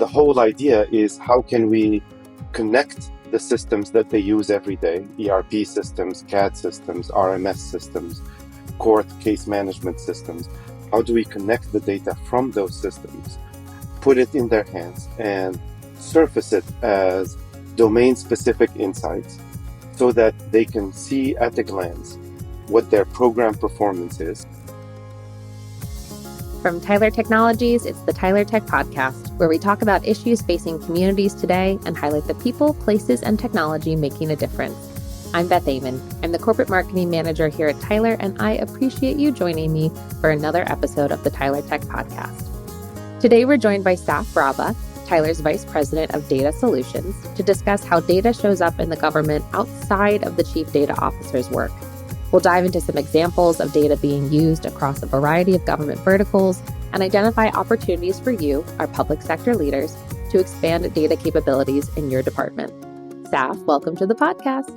the whole idea is how can we connect the systems that they use every day, ERP systems, CAD systems, RMS systems, court case management systems. How do we connect the data from those systems, put it in their hands, and surface it as domain-specific insights so that they can see at a glance what their program performance is. From Tyler Technologies, it's the Tyler Tech Podcast, where we talk about issues facing communities today and highlight the people, places, and technology making a difference. I'm Beth Amon. I'm the Corporate Marketing Manager here at Tyler, and I appreciate you joining me for another episode of the Tyler Tech Podcast. Today, we're joined by Saf Braba, Tyler's Vice President of Data Solutions, to discuss how data shows up in the government outside of the Chief Data Officer's work. We'll dive into some examples of data being used across a variety of government verticals and identify opportunities for you, our public sector leaders, to expand data capabilities in your department. Saf, welcome to the podcast.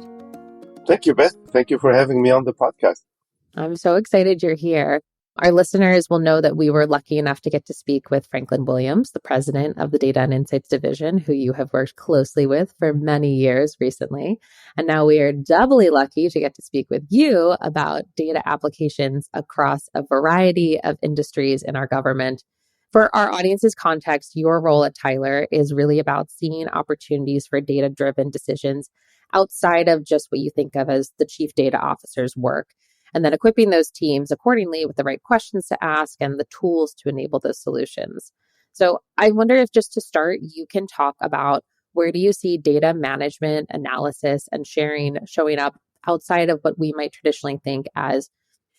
Thank you, Beth. Thank you for having me on the podcast. I'm so excited you're here. Our listeners will know that we were lucky enough to get to speak with Franklin Williams, the president of the Data and Insights Division, who you have worked closely with for many years recently. And now we are doubly lucky to get to speak with you about data applications across a variety of industries in our government. For our audience's context, your role at Tyler is really about seeing opportunities for data-driven decisions outside of just what you think of as the chief data officer's work, and then equipping those teams accordingly with the right questions to ask and the tools to enable those solutions. So I wonder if just to start, you can talk about where do you see data management, analysis, and sharing showing up outside of what we might traditionally think as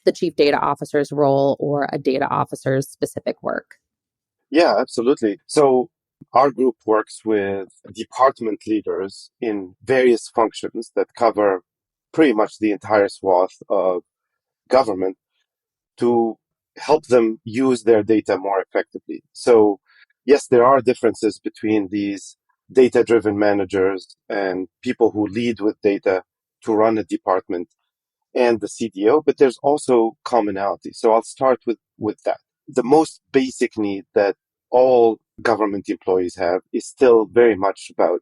the chief data officer's role or a data officer's specific work? Yeah, absolutely. So our group works with department leaders in various functions that cover pretty much the entire swath of government to help them use their data more effectively. So yes, there are differences between these data-driven managers and people who lead with data to run a department and the CDO, but there's also commonality. So I'll start with that. The most basic need that all government employees have is still very much about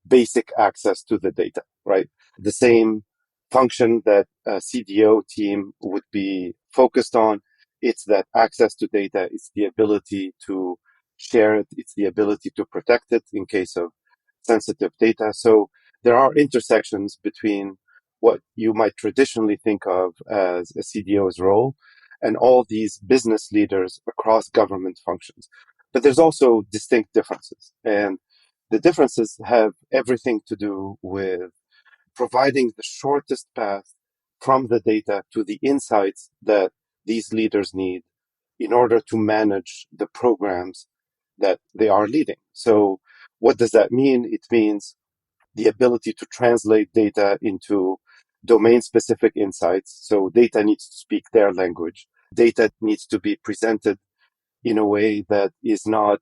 basic access to the data, right? The same function that a CDO team would be focused on. It's that access to data. It's the ability to share it. It's the ability to protect it in case of sensitive data. So there are intersections between what you might traditionally think of as a CDO's role and all these business leaders across government functions. But there's also distinct differences. And the differences have everything to do with providing the shortest path from the data to the insights that these leaders need in order to manage the programs that they are leading. So what does that mean? It means the ability to translate data into domain-specific insights. So data needs to speak their language. Data needs to be presented in a way that is not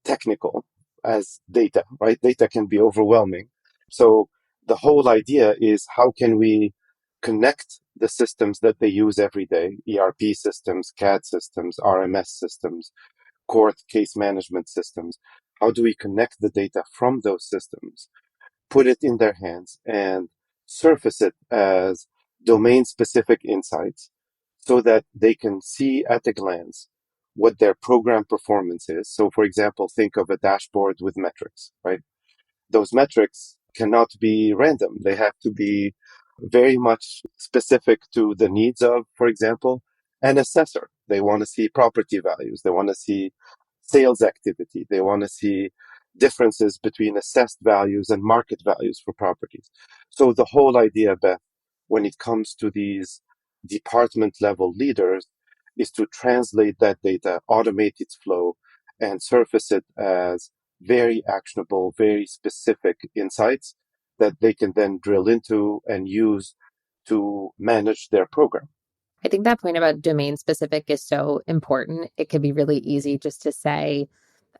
technical as data, right? Data can be overwhelming. So the whole idea is how can we connect the systems that they use every day, ERP systems, CAD systems, RMS systems, court case management systems. How do we connect the data from those systems, put it in their hands, and surface it as domain-specific insights so that they can see at a glance what their program performance is. So, for example, think of a dashboard with metrics, right? Those metrics cannot be random. They have to be very much specific to the needs of, for example, an assessor. They want to see property values. They want to see sales activity. They want to see differences between assessed values and market values for properties. So the whole idea, Beth, when it comes to these department level leaders is to translate that data, automate its flow, and surface it as very actionable, very specific insights that they can then drill into and use to manage their program. I think that point about domain specific is so important. It could be really easy just to say,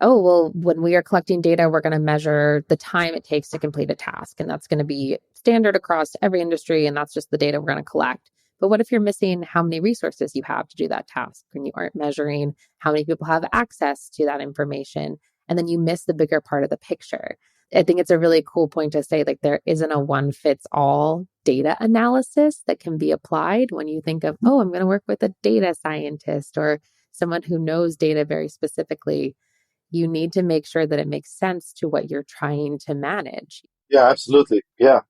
oh, well, when we are collecting data, we're going to measure the time it takes to complete a task. And that's going to be standard across every industry. And that's just the data we're going to collect. But what if you're missing how many resources you have to do that task and you aren't measuring how many people have access to that information and then you miss the bigger part of the picture. I think it's a really cool point to say, like, there isn't a one fits all data analysis that can be applied when you think of, oh, I'm going to work with a data scientist or someone who knows data very specifically. You need to make sure that it makes sense to what you're trying to manage. Yeah, absolutely. Yeah.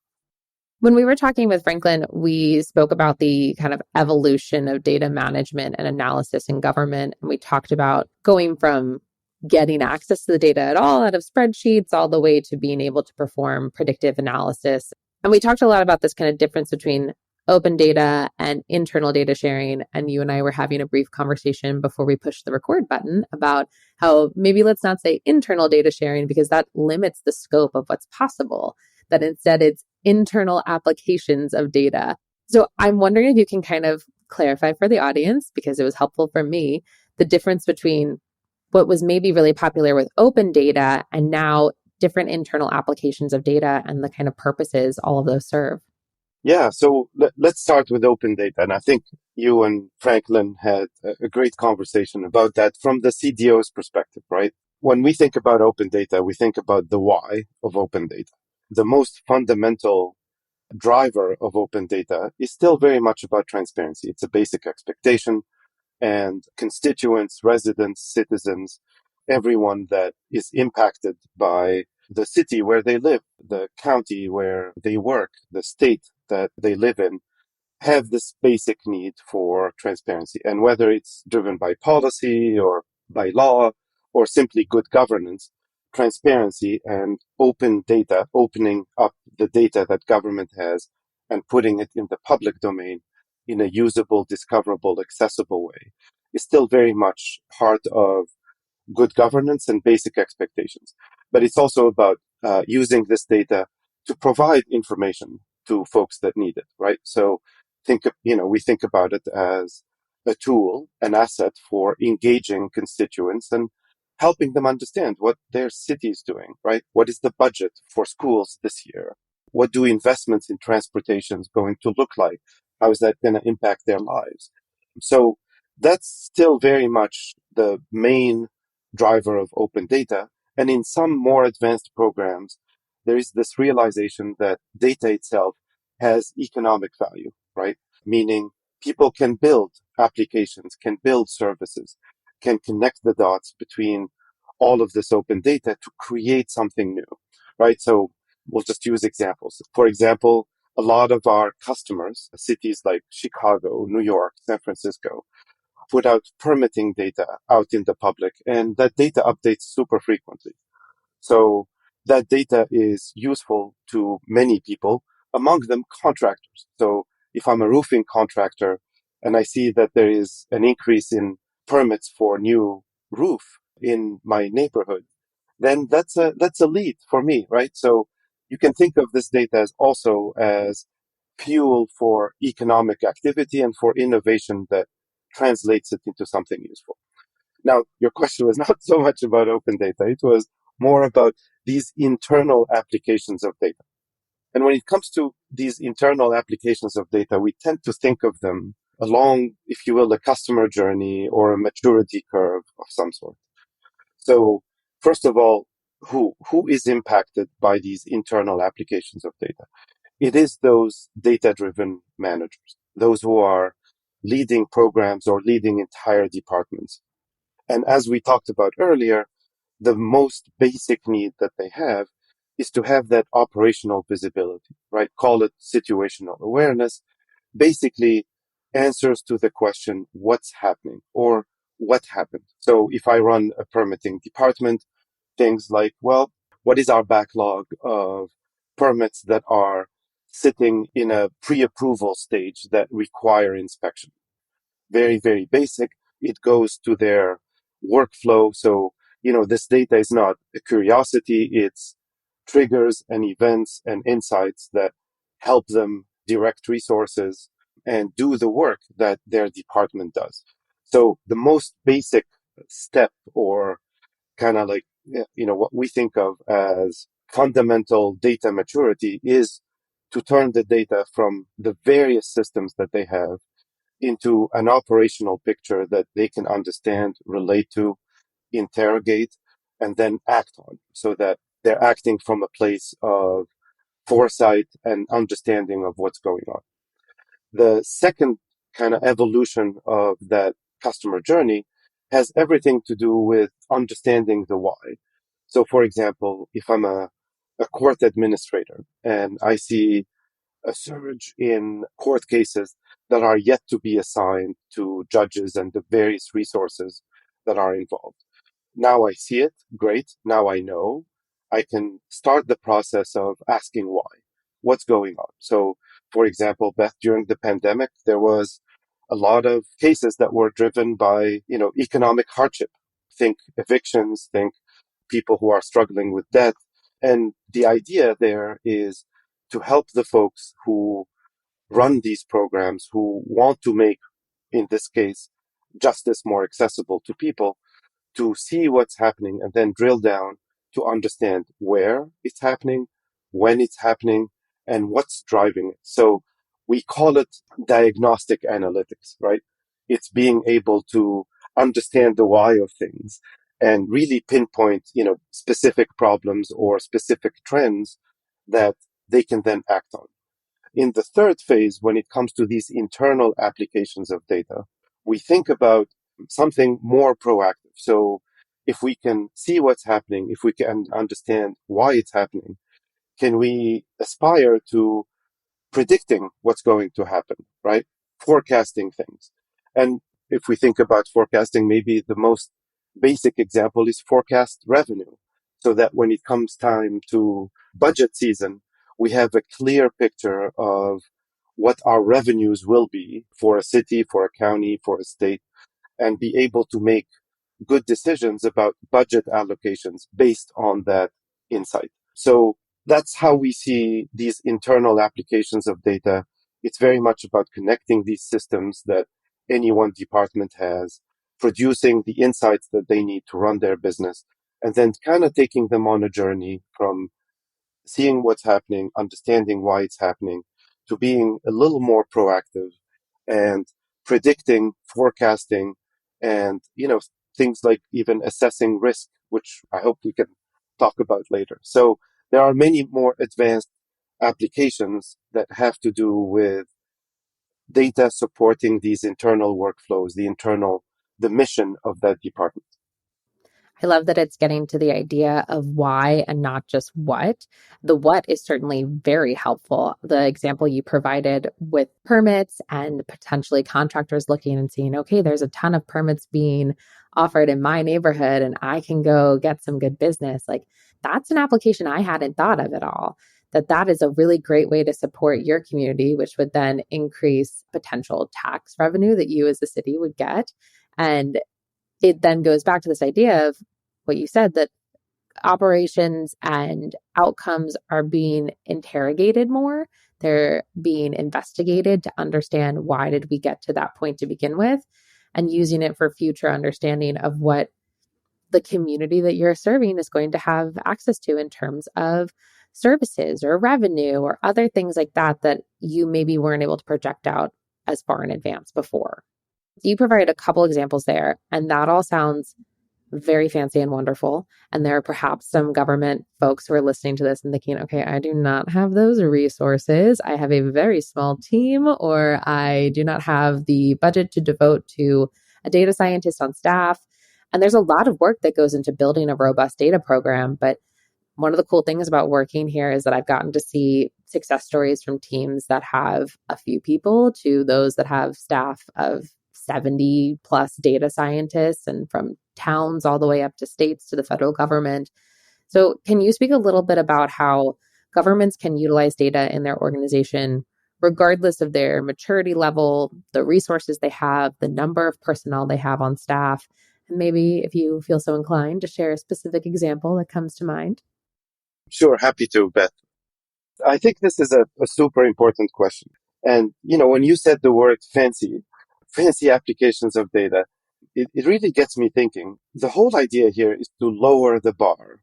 When we were talking with Franklin, we spoke about the kind of evolution of data management and analysis in government. And we talked about going from getting access to the data at all out of spreadsheets all the way to being able to perform predictive analysis. And we talked a lot about this kind of difference between open data and internal data sharing. And you and I were having a brief conversation before we pushed the record button about how maybe let's not say internal data sharing because that limits the scope of what's possible, that instead it's internal applications of data. So I'm wondering if you can kind of clarify for the audience, because it was helpful for me, the difference between what was maybe really popular with open data and now different internal applications of data and the kind of purposes all of those serve. Yeah. So let's start with open data. And I think you and Franklin had a great conversation about that from the CDO's perspective, right? When we think about open data, we think about the why of open data. The most fundamental driver of open data is still very much about transparency. It's a basic expectation, and constituents, residents, citizens, everyone that is impacted by the city where they live, the county where they work, the state that they live in, have this basic need for transparency. And whether it's driven by policy or by law or simply good governance, transparency and open data, opening up the data that government has and putting it in the public domain in a usable, discoverable, accessible way is still very much part of good governance and basic expectations. But it's also about using this data to provide information to folks that need it, right? So we think about it as a tool, an asset for engaging constituents and helping them understand what their city is doing, right? What is the budget for schools this year? What do investments in transportation going to look like? How is that going to impact their lives? So that's still very much the main driver of open data. And in some more advanced programs, there is this realization that data itself has economic value, right? Meaning people can build applications, can build services, can connect the dots between all of this open data to create something new, right? So we'll just use examples. For example, a lot of our customers, cities like Chicago, New York, San Francisco, put out permitting data out in the public, and that data updates super frequently. So that data is useful to many people, among them contractors. So if I'm a roofing contractor and I see that there is an increase in permits for new roof in my neighborhood, then that's a lead for me, right? So you can think of this data as also as fuel for economic activity and for innovation that translates it into something useful. Now, your question was not so much about open data. It was more about these internal applications of data. And when it comes to these internal applications of data, we tend to think of them along, if you will, a customer journey or a maturity curve of some sort. So first of all, who is impacted by these internal applications of data? It is those data-driven managers, those who are leading programs or leading entire departments. And as we talked about earlier, the most basic need that they have is to have that operational visibility, right? Call it situational awareness. Basically, answers to the question, what's happening or what happened? So if I run a permitting department, things like, well, what is our backlog of permits that are sitting in a pre-approval stage that require inspection? Very, very basic. It goes to their workflow. So, this data is not a curiosity. It's triggers and events and insights that help them direct resources and do the work that their department does. So the most basic step, or kind of like, what we think of as fundamental data maturity, is to turn the data from the various systems that they have into an operational picture that they can understand, relate to, interrogate, and then act on, so that they're acting from a place of foresight and understanding of what's going on. The second kind of evolution of that customer journey has everything to do with understanding the why. So, for example, if I'm a court administrator and I see a surge in court cases that are yet to be assigned to judges and the various resources that are involved. Now I see it, great. Now I know. I can start the process of asking why. What's going on? So, for example, Beth, during the pandemic, there was a lot of cases that were driven by, economic hardship. Think evictions, think people who are struggling with debt. And the idea there is to help the folks who run these programs, who want to make, in this case, justice more accessible to people, to see what's happening and then drill down to understand where it's happening, when it's happening, and what's driving it. So we call it diagnostic analytics, right? It's being able to understand the why of things and really pinpoint, specific problems or specific trends that they can then act on. In the third phase, when it comes to these internal applications of data, we think about something more proactive. So if we can see what's happening, if we can understand why it's happening, can we aspire to predicting what's going to happen, right? Forecasting things. And if we think about forecasting, maybe the most basic example is forecast revenue. So that when it comes time to budget season, we have a clear picture of what our revenues will be for a city, for a county, for a state, and be able to make good decisions about budget allocations based on that insight. So that's how we see these internal applications of data. It's very much about connecting these systems that any one department has, producing the insights that they need to run their business, and then kind of taking them on a journey from seeing what's happening, understanding why it's happening, to being a little more proactive and predicting, forecasting, and, things like even assessing risk, which I hope we can talk about later. So there are many more advanced applications that have to do with data supporting these internal workflows, the mission of that department. I love that it's getting to the idea of why and not just what. The what is certainly very helpful. The example you provided with permits and potentially contractors looking and seeing, okay, there's a ton of permits being offered in my neighborhood and I can go get some good business. Like that's an application I hadn't thought of at all. That is a really great way to support your community, which would then increase potential tax revenue that you as a city would get. And it then goes back to this idea of what you said, that operations and outcomes are being interrogated more. They're being investigated to understand why did we get to that point to begin with, and using it for future understanding of what the community that you're serving is going to have access to in terms of services or revenue or other things like that that you maybe weren't able to project out as far in advance before. You provided a couple examples there, and that all sounds very fancy and wonderful. And there are perhaps some government folks who are listening to this and thinking, okay, I do not have those resources. I have a very small team, or I do not have the budget to devote to a data scientist on staff. And there's a lot of work that goes into building a robust data program. But one of the cool things about working here is that I've gotten to see success stories from teams that have a few people to those that have staff of 70 plus data scientists, and from towns all the way up to states to the federal government. So, can you speak a little bit about how governments can utilize data in their organization, regardless of their maturity level, the resources they have, the number of personnel they have on staff? And maybe if you feel so inclined to share a specific example that comes to mind. Sure, happy to, Beth. I think this is a super important question. And, when you said the word fancy applications of data, it really gets me thinking. The whole idea here is to lower the bar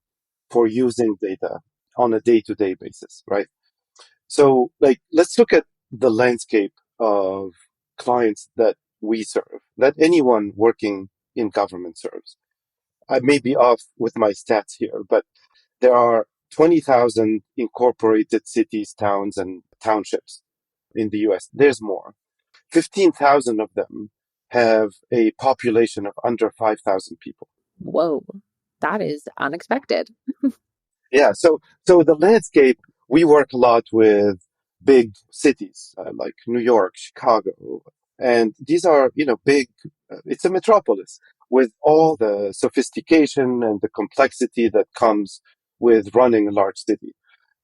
for using data on a day-to-day basis, right? So, let's look at the landscape of clients that we serve, that anyone working in government serves. I may be off with my stats here, but there are 20,000 incorporated cities, towns, and townships in the US. There's more. 15,000 of them have a population of under 5,000 people. Whoa, that is unexpected. Yeah, so the landscape, we work a lot with big cities like New York, Chicago, and these are, big, it's a metropolis with all the sophistication and the complexity that comes with running a large city.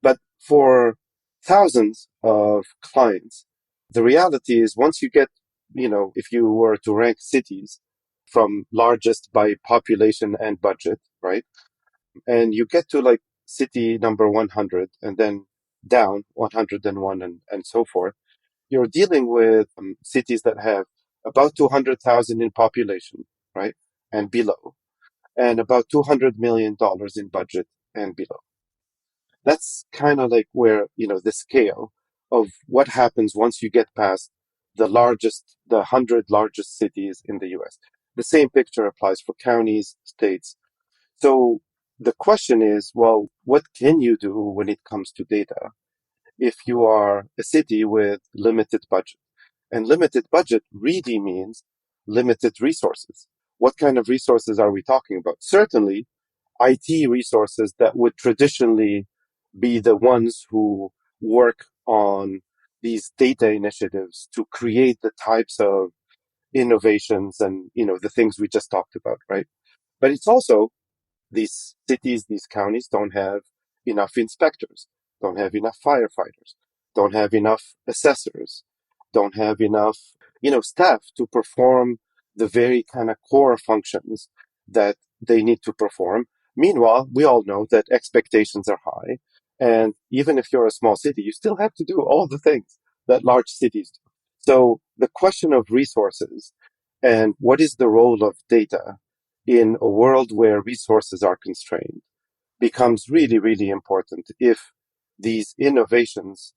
But for thousands of clients, the reality is once you get, if you were to rank cities from largest by population and budget, right? And you get to like city number 100 and then down 101 and so forth, you're dealing with cities that have about 200,000 in population, right? And below, and about $200 million in budget and below. That's kind of like where, the scale of what happens once you get past the 100 largest cities in the US. The same picture applies for counties, states. So the question is, well, what can you do when it comes to data if you are a city with limited budget? And limited budget really means limited resources. What kind of resources are we talking about? Certainly, IT resources that would traditionally be the ones who work on these data initiatives to create the types of innovations and, the things we just talked about, right? But it's also these cities, these counties don't have enough inspectors, don't have enough firefighters, don't have enough assessors, don't have enough, staff to perform the very kind of core functions that they need to perform. Meanwhile, we all know that expectations are high. And even if you're a small city, you still have to do all the things that large cities do. So the question of resources and what is the role of data in a world where resources are constrained becomes really, really important if these innovations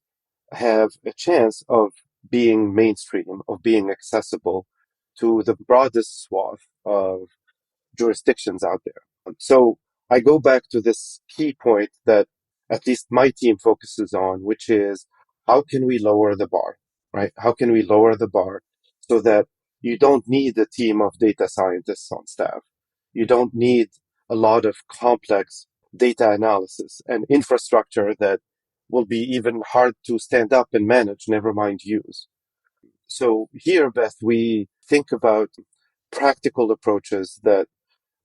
have a chance of being mainstream, of being accessible to the broadest swath of jurisdictions out there. So I go back to this key point that at least my team focuses on, which is how can we lower the bar, right? How can we lower the bar so that you don't need a team of data scientists on staff? You don't need a lot of complex data analysis and infrastructure that will be even hard to stand up and manage, never mind use. So here, Beth, we think about practical approaches that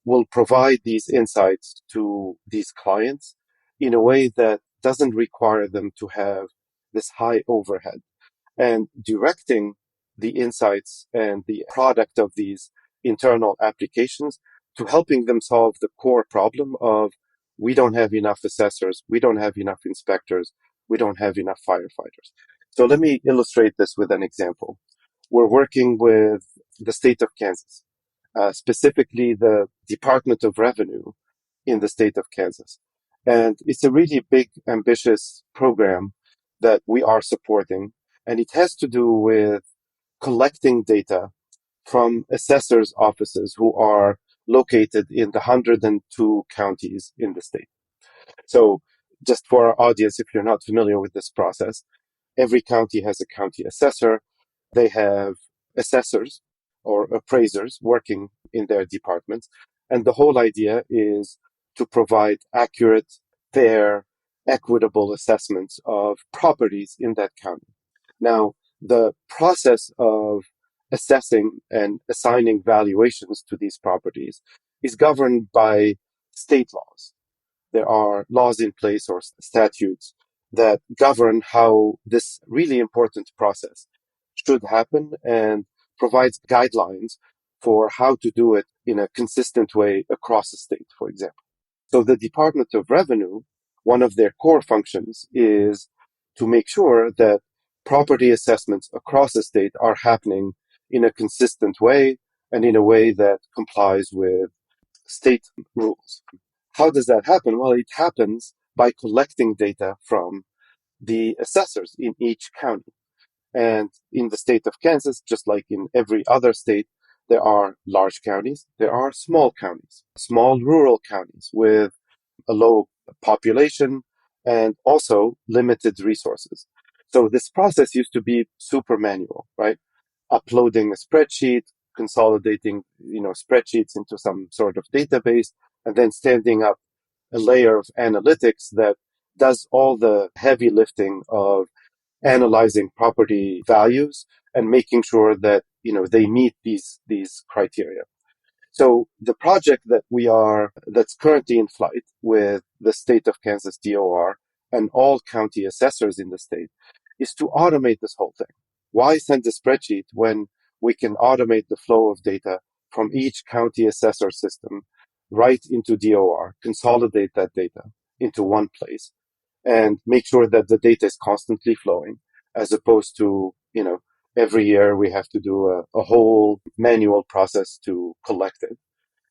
will provide these insights to these clients in a way that doesn't require them to have this high overhead, and directing the insights and the product of these internal applications to helping them solve the core problem of we don't have enough assessors, we don't have enough inspectors, we don't have enough firefighters. So let me illustrate this with an example. We're working with the state of Kansas, specifically the Department of Revenue in the state of Kansas. And it's a really big, ambitious program that we are supporting. And it has to do with collecting data from assessors' offices who are located in the 102 counties in the state. So just for our audience, if you're not familiar with this process, every county has a county assessor. They have assessors or appraisers working in their departments. And the whole idea is to provide accurate, fair, equitable assessments of properties in that county. Now, the process of assessing and assigning valuations to these properties is governed by state laws. There are laws in place or statutes that govern how this really important process should happen and provides guidelines for how to do it in a consistent way across the state, for example. So the Department of Revenue, one of their core functions is to make sure that property assessments across the state are happening in a consistent way and in a way that complies with state rules. How does that happen? Well, it happens by collecting data from the assessors in each county. And in the state of Kansas, just like in every other state, There are large counties, there are small counties, small rural counties with a low population and also limited resources. So this process used to be super manual, right? Uploading a spreadsheet, consolidating, spreadsheets into some sort of database, and then standing up a layer of analytics that does all the heavy lifting of analyzing property values and making sure that they meet these criteria. So the project that's currently in flight with the state of Kansas DOR and all county assessors in the state is to automate this whole thing. Why send a spreadsheet when we can automate the flow of data from each county assessor system right into DOR, consolidate that data into one place, and make sure that the data is constantly flowing, as opposed to, every year we have to do a whole manual process to collect it.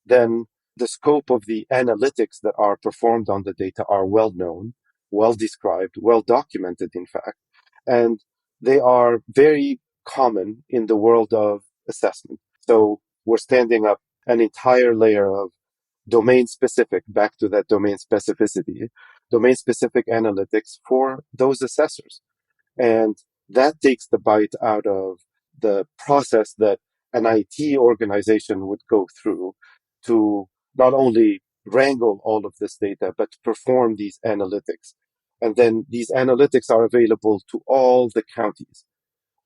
Then the scope of the analytics that are performed on the data are well known, well described, well documented, in fact, and they are very common in the world of assessment. So we're standing up an entire layer of domain specific, back to that domain specificity, domain specific analytics for those assessors. And that takes the bite out of the process that an IT organization would go through to not only wrangle all of this data, but perform these analytics. And then these analytics are available to all the counties.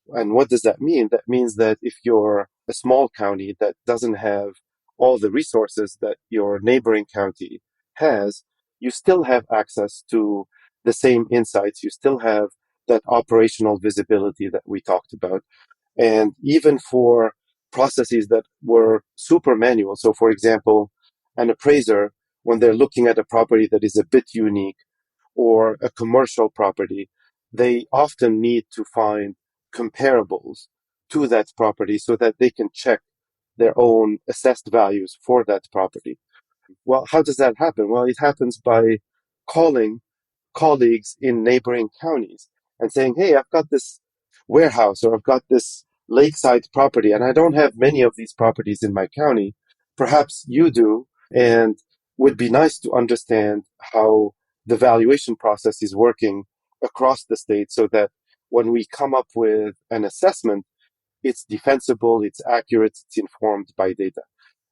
And what does that mean? That means that if you're a small county that doesn't have all the resources that your neighboring county has, you still have access to the same insights. You still have that operational visibility that we talked about. And even for processes that were super manual. So for example, an appraiser, when they're looking at a property that is a bit unique or a commercial property, they often need to find comparables to that property so that they can check their own assessed values for that property. Well, how does that happen? Well, it happens by calling colleagues in neighboring counties and saying, hey, I've got this warehouse or I've got this lakeside property and I don't have many of these properties in my county. Perhaps you do, and would be nice to understand how the valuation process is working across the state so that when we come up with an assessment, it's defensible, it's accurate, it's informed by data.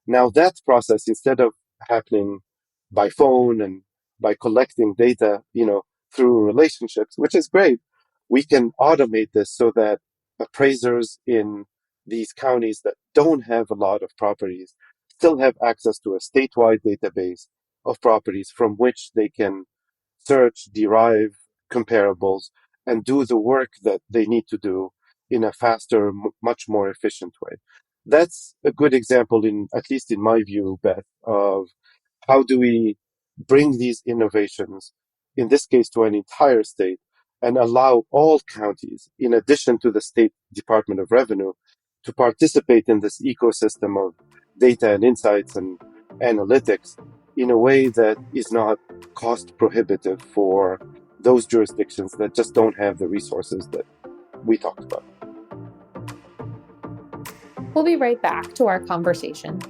Now that process, instead of happening by phone and by collecting data, through relationships, which is great, we can automate this so that appraisers in these counties that don't have a lot of properties still have access to a statewide database of properties from which they can search, derive comparables, and do the work that they need to do in a faster, much more efficient way. That's a good example, at least in my view, Beth, of how do we bring these innovations, in this case to an entire state, and allow all counties, in addition to the State Department of Revenue, to participate in this ecosystem of data and insights and analytics in a way that is not cost prohibitive for those jurisdictions that just don't have the resources that we talked about. We'll be right back to our conversation.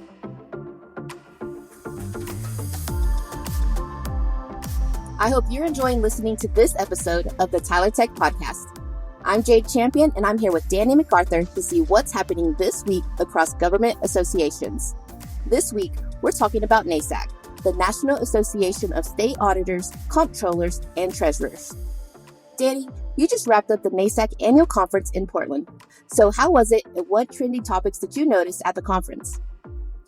I hope you're enjoying listening to this episode of the Tyler Tech Podcast. I'm Jade Champion, and I'm here with Danny MacArthur to see what's happening this week across government associations. This week, we're talking about NASAC, the National Association of State Auditors, Comptrollers, and Treasurers. Danny, you just wrapped up the NASAC annual conference in Portland. So how was it, and what trendy topics did you notice at the conference?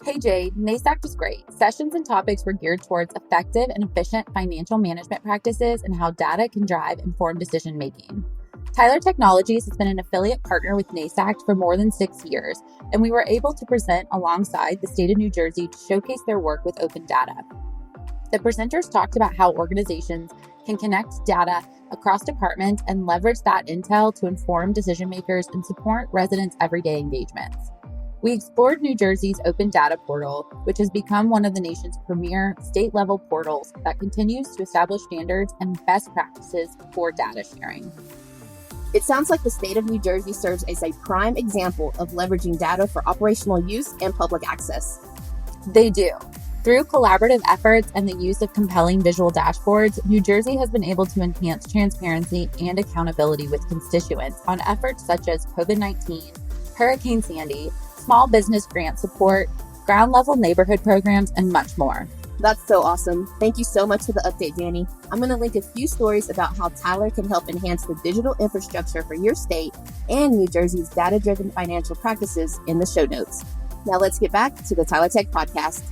Hey Jade, NASAC was great. Sessions and topics were geared towards effective and efficient financial management practices and how data can drive informed decision making. Tyler Technologies has been an affiliate partner with NASAC for more than 6 years, and we were able to present alongside the state of New Jersey to showcase their work with open data. The presenters talked about how organizations can connect data across departments and leverage that intel to inform decision makers and support residents' everyday engagements. We explored New Jersey's Open Data Portal, which has become one of the nation's premier state-level portals that continues to establish standards and best practices for data sharing. It sounds like the state of New Jersey serves as a prime example of leveraging data for operational use and public access. They do. Through collaborative efforts and the use of compelling visual dashboards, New Jersey has been able to enhance transparency and accountability with constituents on efforts such as COVID-19, Hurricane Sandy, small business grant support, ground level neighborhood programs, and much more. That's so awesome. Thank you so much for the update, Danny. I'm going to link a few stories about how Tyler can help enhance the digital infrastructure for your state and New Jersey's data-driven financial practices in the show notes. Now let's get back to the Tyler Tech Podcast.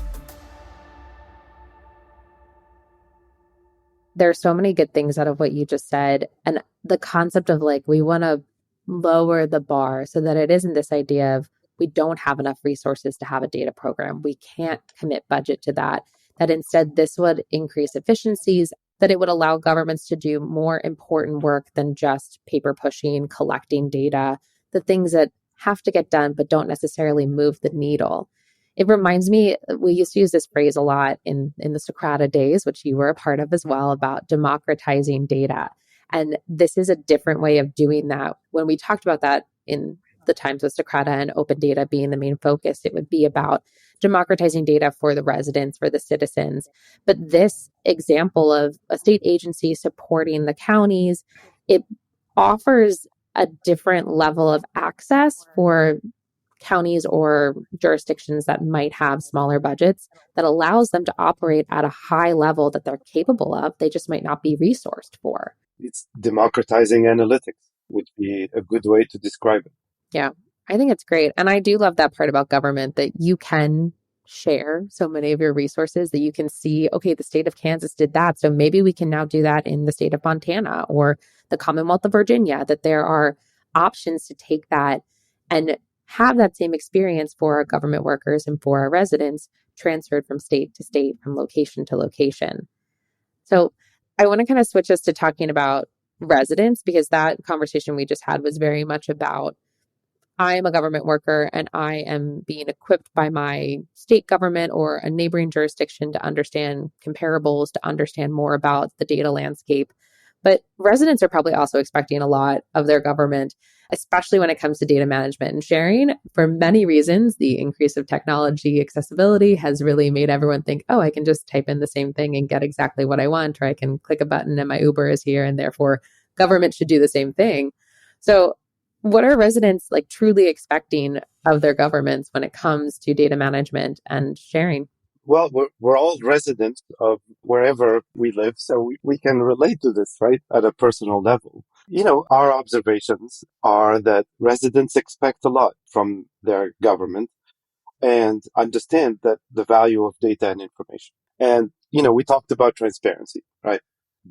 There's so many good things out of what you just said. And the concept of like, we want to lower the bar so that it isn't this idea of we don't have enough resources to have a data program. We can't commit budget to that. That instead this would increase efficiencies, that it would allow governments to do more important work than just paper pushing, collecting data, the things that have to get done but don't necessarily move the needle. It reminds me, we used to use this phrase a lot in the Socrata days, which you were a part of as well, about democratizing data. And this is a different way of doing that. When we talked about that in the times of Socrata and open data being the main focus, it would be about democratizing data for the residents, for the citizens. But this example of a state agency supporting the counties, it offers a different level of access for counties or jurisdictions that might have smaller budgets that allows them to operate at a high level that they're capable of. They just might not be resourced for. It's democratizing analytics would be a good way to describe it. Yeah, I think it's great. And I do love that part about government, that you can share so many of your resources, that you can see, okay, the state of Kansas did that, so maybe we can now do that in the state of Montana or the Commonwealth of Virginia, that there are options to take that and have that same experience for our government workers and for our residents transferred from state to state, from location to location. So I want to kind of switch us to talking about residents, because that conversation we just had was very much about, I am a government worker and I am being equipped by my state government or a neighboring jurisdiction to understand comparables, to understand more about the data landscape. But residents are probably also expecting a lot of their government, especially when it comes to data management and sharing. For many reasons, the increase of technology accessibility has really made everyone think, oh, I can just type in the same thing and get exactly what I want, or I can click a button and my Uber is here, and therefore government should do the same thing. So what are residents like truly expecting of their governments when it comes to data management and sharing? Well, we're all residents of wherever we live, so we can relate to this, right, at a personal level. Our observations are that residents expect a lot from their government and understand that the value of data and information. And, we talked about transparency, right?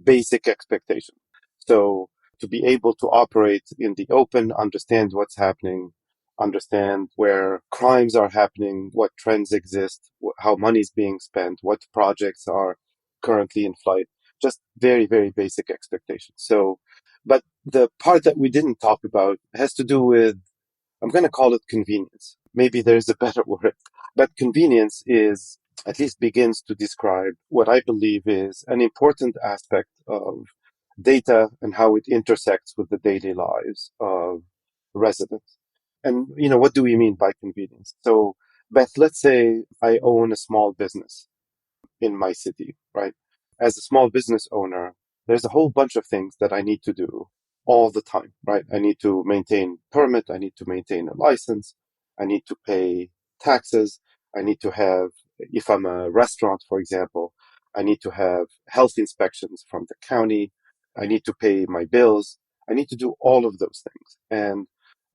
Basic expectation. So to be able to operate in the open, understand what's happening, understand where crimes are happening, what trends exist, how money is being spent, what projects are currently in flight. Just very, very basic expectations. So, but the part that we didn't talk about has to do with, I'm going to call it convenience. Maybe there's a better word, but convenience at least begins to describe what I believe is an important aspect of data and how it intersects with the daily lives of residents. And, what do we mean by convenience? So, Beth, let's say I own a small business in my city, right? As a small business owner, there's a whole bunch of things that I need to do all the time, right? I need to maintain permit. I need to maintain a license. I need to pay taxes. I need to have, if I'm a restaurant, for example, I need to have health inspections from the county. I need to pay my bills. I need to do all of those things. And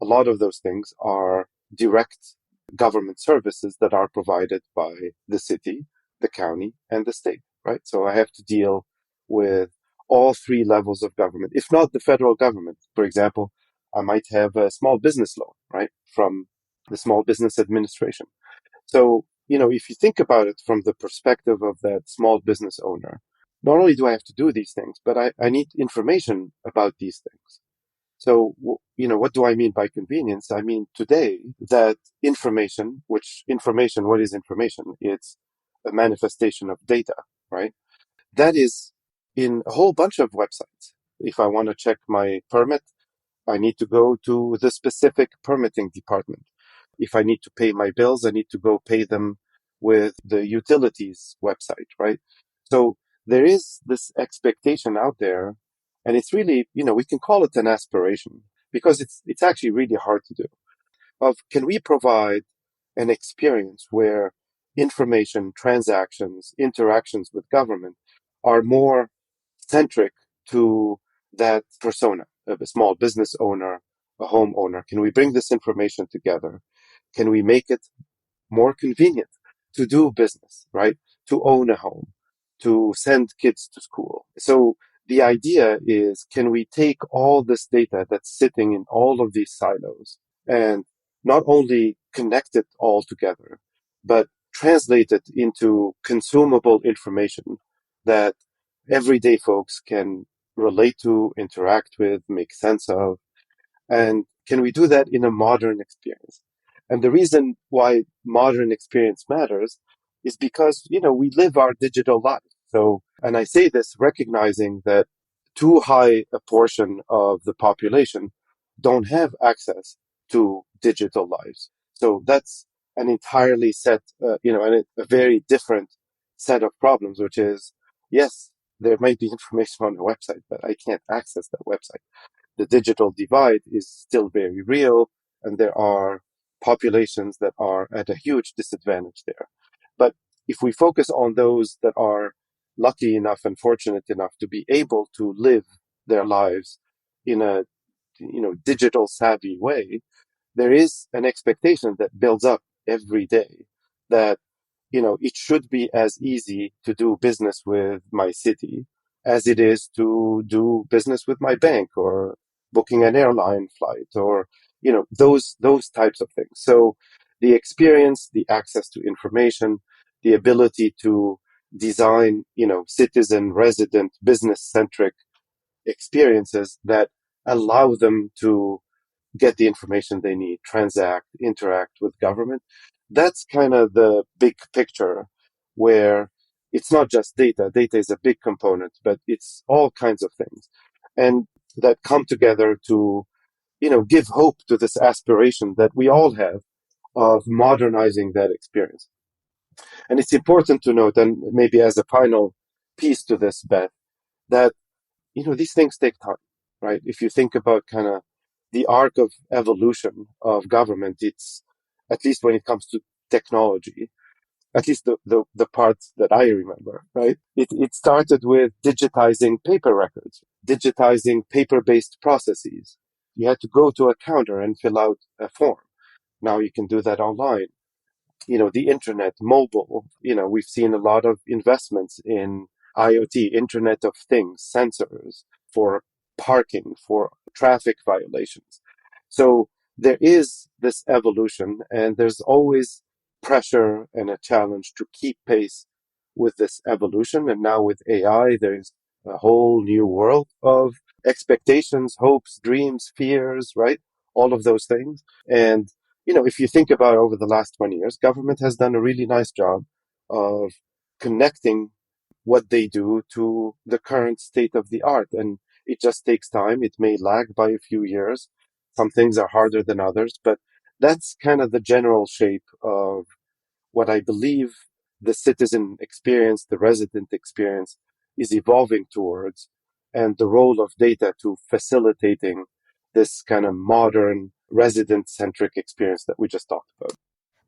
a lot of those things are direct government services that are provided by the city, the county, and the state, right? So I have to deal with all three levels of government, if not the federal government. For example, I might have a small business loan, right, from the Small Business Administration. So, if you think about it from the perspective of that small business owner, not only do I have to do these things, but I need information about these things. So, what do I mean by convenience? I mean today that information, what is information? It's a manifestation of data, right? That is in a whole bunch of websites. If I want to check my permit, I need to go to the specific permitting department. If I need to pay my bills, I need to go pay them with the utilities website, right? So there is this expectation out there, and it's really, we can call it an aspiration because it's actually really hard to do. Of can we provide an experience where information, transactions, interactions with government are more centric to that persona of a small business owner, a homeowner? Can we bring this information together? Can we make it more convenient to do business, right? To own a home, to send kids to school. So the idea is, can we take all this data that's sitting in all of these silos and not only connect it all together, but translate it into consumable information that everyday folks can relate to, interact with, make sense of, and can we do that in a modern experience? And the reason why modern experience matters is because, we live our digital lives. So, and I say this recognizing that too high a portion of the population don't have access to digital lives. So that's an entirely and a very different set of problems, which is, yes, there might be information on the website, but I can't access that website. The digital divide is still very real, and there are populations that are at a huge disadvantage there. But if we focus on those that are lucky enough and fortunate enough to be able to live their lives in a digital savvy way, there is an expectation that builds up every day that it should be as easy to do business with my city as it is to do business with my bank or booking an airline flight or, those types of things. So the experience, the access to information, the ability to design, citizen, resident, business centric experiences that allow them to get the information they need, transact, interact with government. That's kind of the big picture where it's not just data. Data is a big component, but it's all kinds of things. And that come together to, give hope to this aspiration that we all have of modernizing that experience. And it's important to note, and maybe as a final piece to this, Beth, that these things take time, right? If you think about kind of the arc of evolution of government, it's at least when it comes to technology, at least the parts that I remember, right? It started with digitizing paper records, digitizing paper-based processes. You had to go to a counter and fill out a form. Now you can do that online. The internet, mobile, we've seen a lot of investments in IoT, Internet of Things, sensors for parking, for traffic violations. So there is this evolution, and there's always pressure and a challenge to keep pace with this evolution. And now with AI, there's a whole new world of expectations, hopes, dreams, fears, right? All of those things. And if you think about over the last 20 years, government has done a really nice job of connecting what they do to the current state of the art. And it just takes time. It may lag by a few years. Some things are harder than others, but that's kind of the general shape of what I believe the citizen experience, the resident experience is evolving towards, and the role of data to facilitating this kind of modern resident centric experience that we just talked about.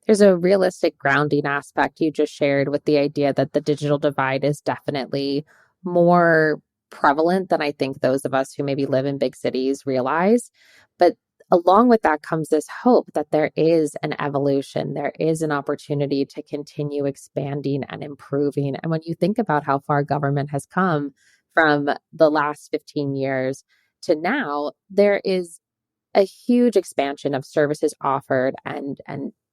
There's a realistic grounding aspect you just shared with the idea that the digital divide is definitely more prevalent than I think those of us who maybe live in big cities realize. But along with that comes this hope that there is an evolution, there is an opportunity to continue expanding and improving. And when you think about how far government has come from the last 15 years to now, there is a huge expansion of services offered and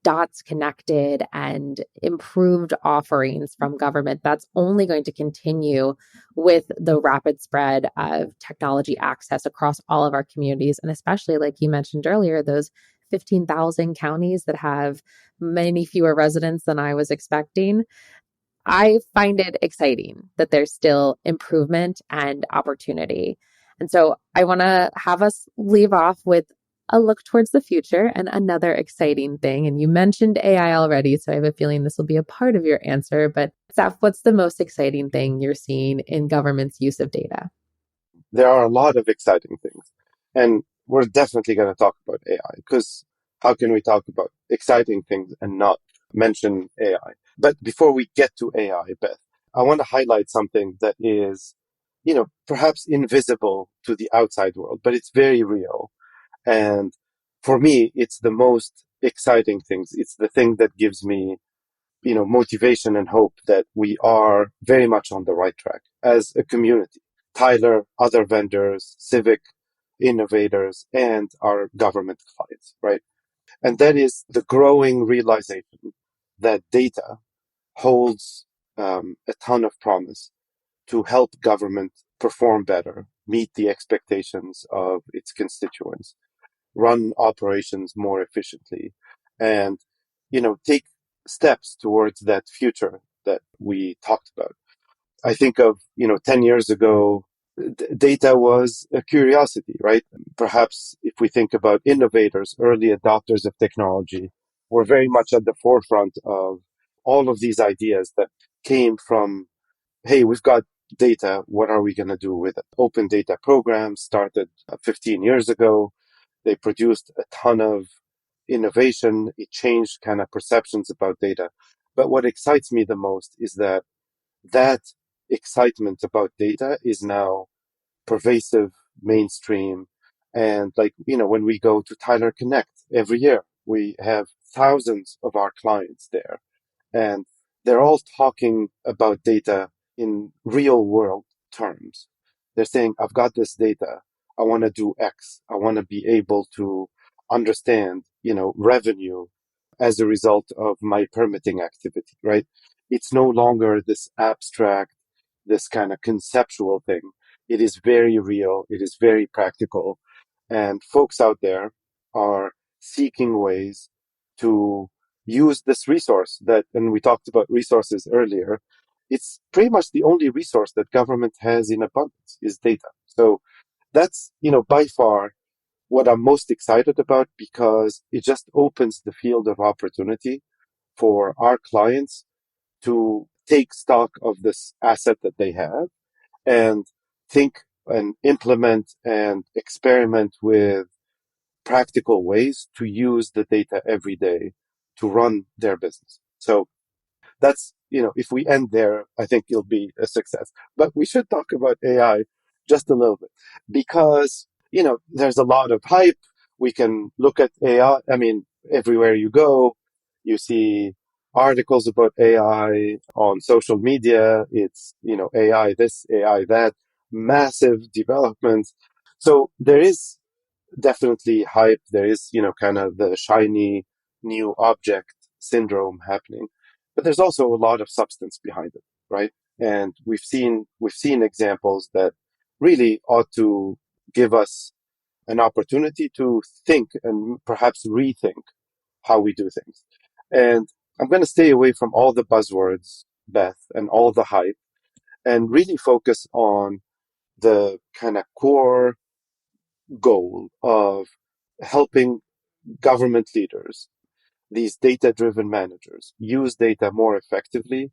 dots connected and improved offerings from government that's only going to continue with the rapid spread of technology access across all of our communities. And especially, like you mentioned earlier, those 15,000 counties that have many fewer residents than I was expecting. I find it exciting that there's still improvement and opportunity. And so I want to have us leave off with a look towards the future and another exciting thing. And you mentioned AI already, so I have a feeling this will be a part of your answer. But Saf, what's the most exciting thing you're seeing in government's use of data? There are a lot of exciting things. And we're definitely going to talk about AI because how can we talk about exciting things and not mention AI? But before we get to AI, Beth, I want to highlight something that is, perhaps invisible to the outside world, but it's very real. And for me, it's the most exciting things. It's the thing that gives me, motivation and hope that we are very much on the right track as a community. Tyler, other vendors, civic innovators, and our government clients, right? And that is the growing realization that data holds a ton of promise to help government perform better, meet the expectations of its constituents, run operations more efficiently, and, take steps towards that future that we talked about. I think of, 10 years ago, data was a curiosity, right? Perhaps if we think about innovators, early adopters of technology, were very much at the forefront of all of these ideas that came from, hey, we've got data. What are we going to do with it? Open data programs started 15 years ago. They produced a ton of innovation. It changed kind of perceptions about data. But what excites me the most is that excitement about data is now pervasive, mainstream. And when we go to Tyler Connect every year, we have thousands of our clients there. And they're all talking about data in real world terms. They're saying, I've got this data. I want to do X. I want to be able to understand, revenue as a result of my permitting activity, right? It's no longer this abstract, this kind of conceptual thing. It is very real. It is very practical. And folks out there are seeking ways to use this resource and we talked about resources earlier. It's pretty much the only resource that government has in abundance is data. So that's, by far what I'm most excited about because it just opens the field of opportunity for our clients to take stock of this asset that they have and think and implement and experiment with practical ways to use the data every day to run their business. So that's, if we end there, I think it'll be a success. But we should talk about AI just a little bit because, there's a lot of hype. We can look at AI. I mean, everywhere you go, you see articles about AI on social media. It's, AI this, AI that, massive developments. So there is definitely hype. There is, kind of the shiny new object syndrome happening, but there's also a lot of substance behind it, right? And we've seen examples that really ought to give us an opportunity to think and perhaps rethink how we do things. And I'm going to stay away from all the buzzwords, Beth, and all the hype and really focus on the kind of core goal of helping government leaders, these data-driven managers, use data more effectively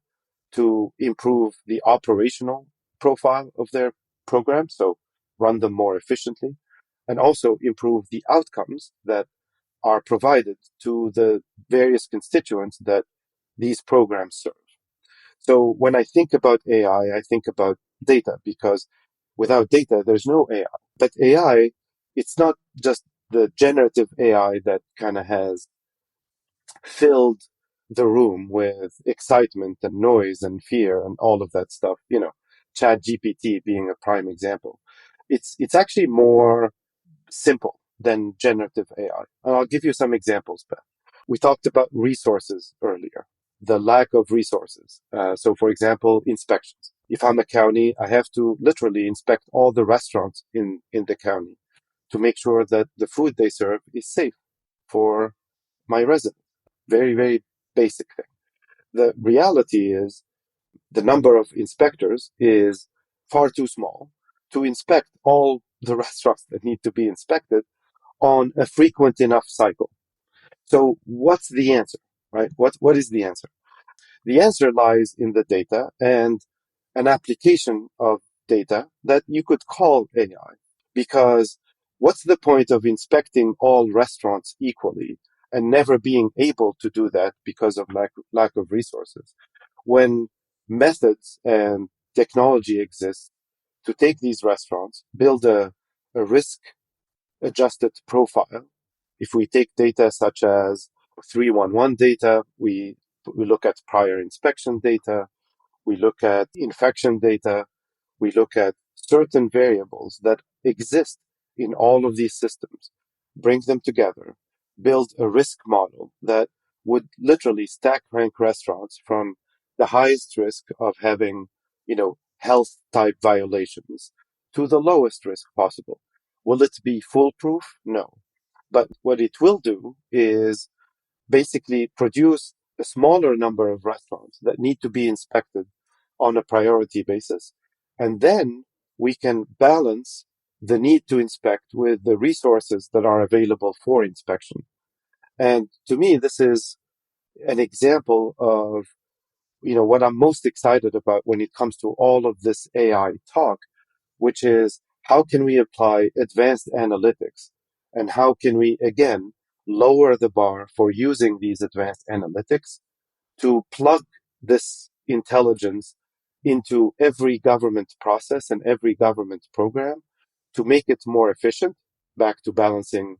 to improve the operational profile of their programs, so run them more efficiently, and also improve the outcomes that are provided to the various constituents that these programs serve. So when I think about AI, I think about data because without data, there's no AI. But AI, it's not just the generative AI that kind of has filled the room with excitement and noise and fear and all of that stuff, Chat GPT being a prime example. It's actually more simple than generative AI. And I'll give you some examples, Beth. We talked about resources earlier, the lack of resources. So for example, inspections. If I'm a county, I have to literally inspect all the restaurants in the county to make sure that the food they serve is safe for my residents. Very, very basic thing. The reality is the number of inspectors is far too small to inspect all the restaurants that need to be inspected on a frequent enough cycle. So what's the answer, right? What is the answer? The answer lies in the data and an application of data that you could call AI. Because what's the point of inspecting all restaurants equally and never being able to do that because of lack of resources? When methods and technology exist to take these restaurants, build a risk adjusted profile. If we take data such as 311 data, we look at prior inspection data, we look at infection data, we look at certain variables that exist in all of these systems, bring them together, build a risk model that would literally stack rank restaurants from the highest risk of having, health type violations to the lowest risk possible. Will it be foolproof? No. But what it will do is basically produce a smaller number of restaurants that need to be inspected on a priority basis. And then we can balance the need to inspect with the resources that are available for inspection. And to me, this is an example of, what I'm most excited about when it comes to all of this AI talk, which is how can we apply advanced analytics and how can we, again, lower the bar for using these advanced analytics to plug this intelligence into every government process and every government program to make it more efficient, back to balancing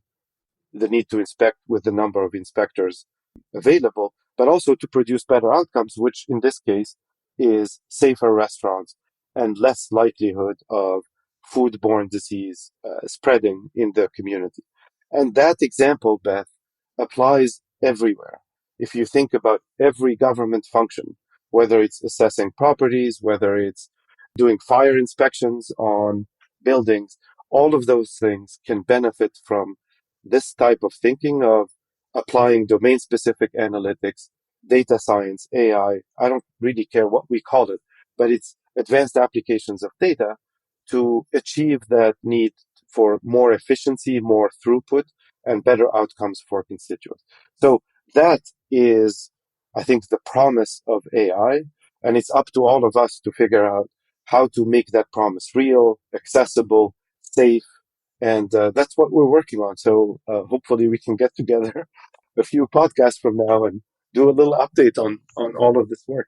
the need to inspect with the number of inspectors available, but also to produce better outcomes, which in this case is safer restaurants and less likelihood of foodborne disease spreading in the community. And that example, Beth, applies everywhere. If you think about every government function, whether it's assessing properties, whether it's doing fire inspections on buildings, all of those things can benefit from this type of thinking of applying domain-specific analytics, data science, AI. I don't really care what we call it, but it's advanced applications of data to achieve that need for more efficiency, more throughput, and better outcomes for constituents. So that is, I think, the promise of AI, and it's up to all of us to figure out how to make that promise real, accessible, safe, and that's what we're working on. So hopefully we can get together a few podcasts from now and do a little update on all of this work.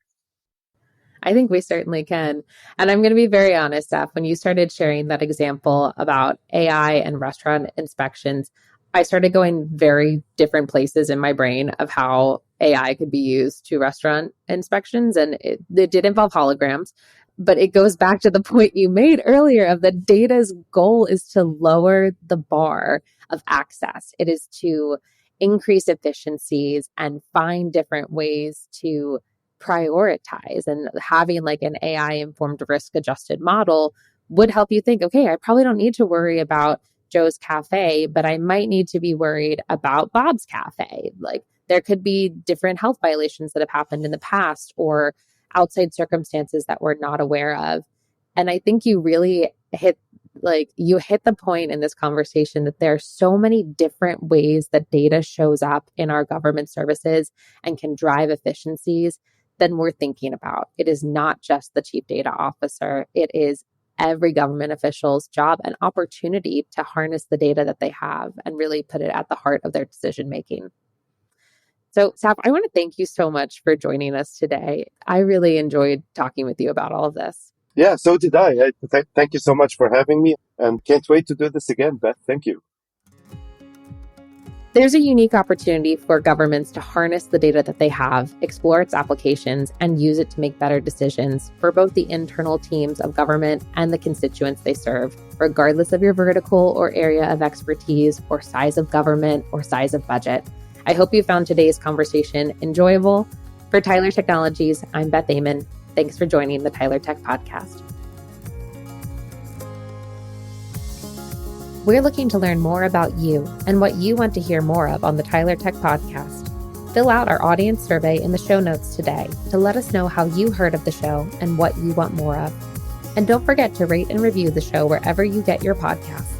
I think we certainly can. And I'm going to be very honest, Steph, when you started sharing that example about AI and restaurant inspections, I started going very different places in my brain of how AI could be used to restaurant inspections. And it did involve holograms, but it goes back to the point you made earlier of the data's goal is to lower the bar of access. It is to increase efficiencies and find different ways to prioritize, and having like an AI informed risk adjusted model would help you think, okay, I probably don't need to worry about Joe's Cafe, but I might need to be worried about Bob's Cafe. Like there could be different health violations that have happened in the past or outside circumstances that we're not aware of. And I think you really hit the point in this conversation that there are so many different ways that data shows up in our government services and can drive efficiencies than we're thinking about. It is not just the chief data officer. It is every government official's job and opportunity to harness the data that they have and really put it at the heart of their decision making. So, Saf, I want to thank you so much for joining us today. I really enjoyed talking with you about all of this. Yeah, so did I. Thank you so much for having me and can't wait to do this again, Beth. Thank you. There's a unique opportunity for governments to harness the data that they have, explore its applications, and use it to make better decisions for both the internal teams of government and the constituents they serve, regardless of your vertical or area of expertise or size of government or size of budget. I hope you found today's conversation enjoyable. For Tyler Technologies, I'm Beth Amon. Thanks for joining the Tyler Tech Podcast. We're looking to learn more about you and what you want to hear more of on the Tyler Tech Podcast. Fill out our audience survey in the show notes today to let us know how you heard of the show and what you want more of. And don't forget to rate and review the show wherever you get your podcasts.